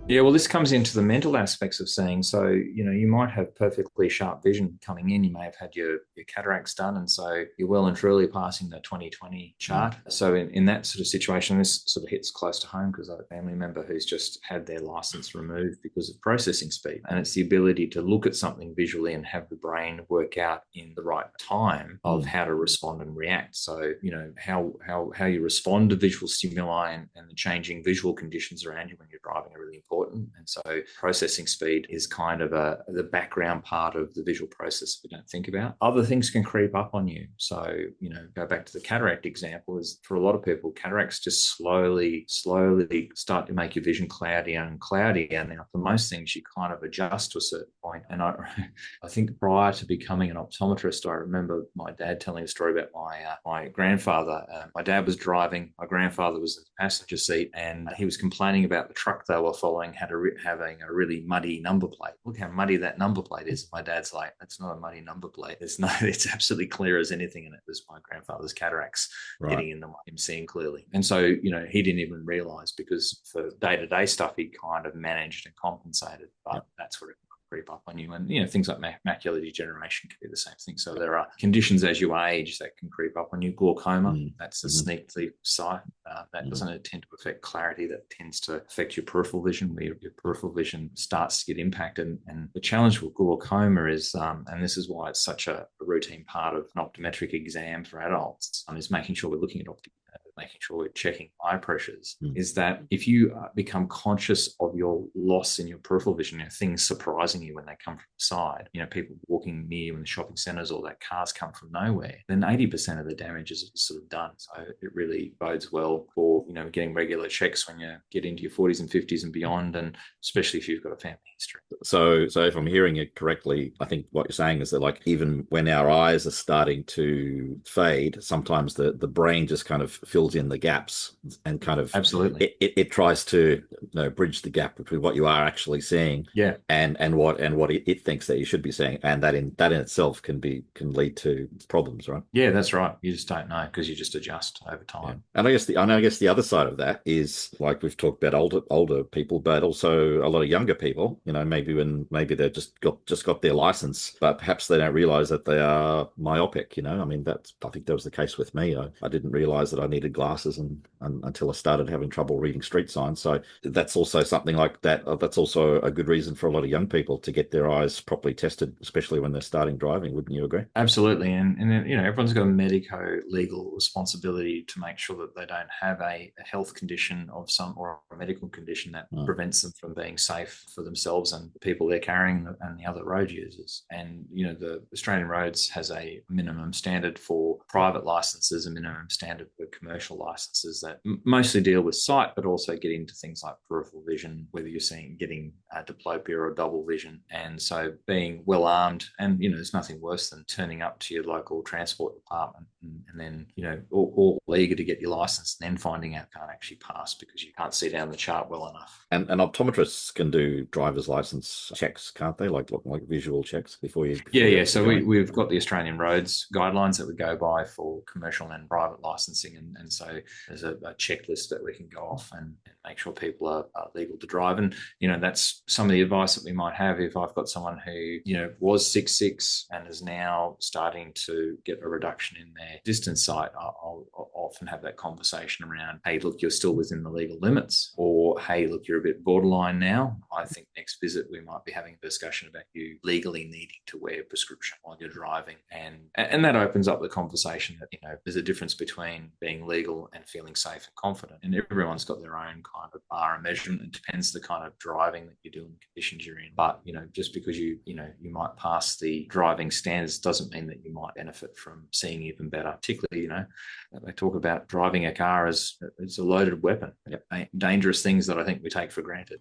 Yeah, well, this comes into the mental aspects of seeing. So, you might have perfectly sharp vision coming in. You may have had your cataracts done, and so you're well and truly passing the 20/20 Mm. chart. So, in that sort of situation, this sort of hits close to home because I have a family member who's just had their license removed because of processing speed. And it's the ability to look at something visually and have the brain work out in the right time of Mm. how to respond and react. So, how you respond to visual stimuli and the changing visual conditions around you when you're driving are really important. And so processing speed is kind of the background part of the visual process we don't think about. Other things can creep up on you. So, go back to the cataract example, is for a lot of people, cataracts just slowly start to make your vision cloudier and cloudier. Now, for most things, you kind of adjust to a certain point. And I think prior to becoming an optometrist, I remember my dad telling a story about my grandfather. My dad was driving, my grandfather was in the passenger seat, and he was complaining about the truck they were following having a really muddy number plate. Look how muddy that number plate is. My dad's like, that's not a muddy number plate. It's absolutely clear as anything, and it was my grandfather's cataracts Right. getting in the way, him seeing clearly. And so, he didn't even realize, because for day-to-day stuff, he kind of managed and compensated. Yep. But that's what it creep up on you. And things like macular degeneration can be the same thing. So there are conditions as you age that can creep up on you. Glaucoma, Mm. that's a Hmm. sneak thief sight. That Hmm. doesn't tend to affect clarity. That tends to affect your peripheral vision, where your peripheral vision starts to get impacted. And the challenge with glaucoma is, and this is why it's such a routine part of an optometric exam for adults, is making sure we're looking at making sure we're checking eye pressures, Mm. is that if you become conscious of your loss in your peripheral vision, things surprising you when they come from the side, people walking near you in the shopping centres, or that cars come from nowhere, then 80% of the damage is sort of done. So it really bodes well for, getting regular checks when you get into your 40s and 50s and beyond, and especially if you've got a family history. So if I'm hearing it correctly, I think what you're saying is that like even when our eyes are starting to fade, sometimes the brain just kind of fills in the gaps and kind of Absolutely. it tries to bridge the gap between what you are actually seeing Yeah. and what it thinks that you should be seeing, and that in itself can lead to problems, right? Yeah, that's right. You just don't know because you just adjust over Yeah, time. and I guess the other side of that is like we've talked about older people, but also a lot of younger people. Maybe they've just got their license, but perhaps they don't realize that they are myopic. I mean I think that was the case with me. I didn't realize that I needed glasses until I started having trouble reading street signs. So that's also something like that. That's also a good reason for a lot of young people to get their eyes properly tested, especially when they're starting driving. Wouldn't you agree? Absolutely. And then, everyone's got a medico legal responsibility to make sure that they don't have a health condition of some, or a medical condition that Mm. prevents them from being safe for themselves and the people they're carrying and the other road users. And, the Australian Roads has a minimum standard for private licenses, a minimum standard for commercial licenses that mostly deal with sight, but also get into things like peripheral vision, whether you're getting diplopia or double vision. And so being well armed, and, there's nothing worse than turning up to your local transport department and then, all eager to get your license, and then finding out you can't actually pass because you can't see down the chart well enough. And optometrists can do driver's license checks, can't they? Like visual checks before you Yeah, before you yeah. actually So go in. we've got the Australian Roads guidelines that we go by for commercial and private licensing. And so there's a checklist that we can go off and make sure people are legal to drive. And, that's some of the advice that we might have if I've got someone who, was 6'6" and is now starting to get a reduction in their distance sight. I'll often have that conversation around, hey, look, you're still within the legal limits, or hey, look, you're a bit borderline now. I think next visit we might be having a discussion about you legally needing to wear prescription while you're driving, and that opens up the conversation that, there's a difference between being legal and feeling safe and confident, and everyone's got their own kind of bar and measurement. It depends the kind of driving that you do and the conditions you're in. But, just because you might pass the driving standards doesn't mean that you might benefit from seeing even better. Particularly, they talk about driving a car as a loaded weapon. Yep. Dangerous things that I think we take for granted.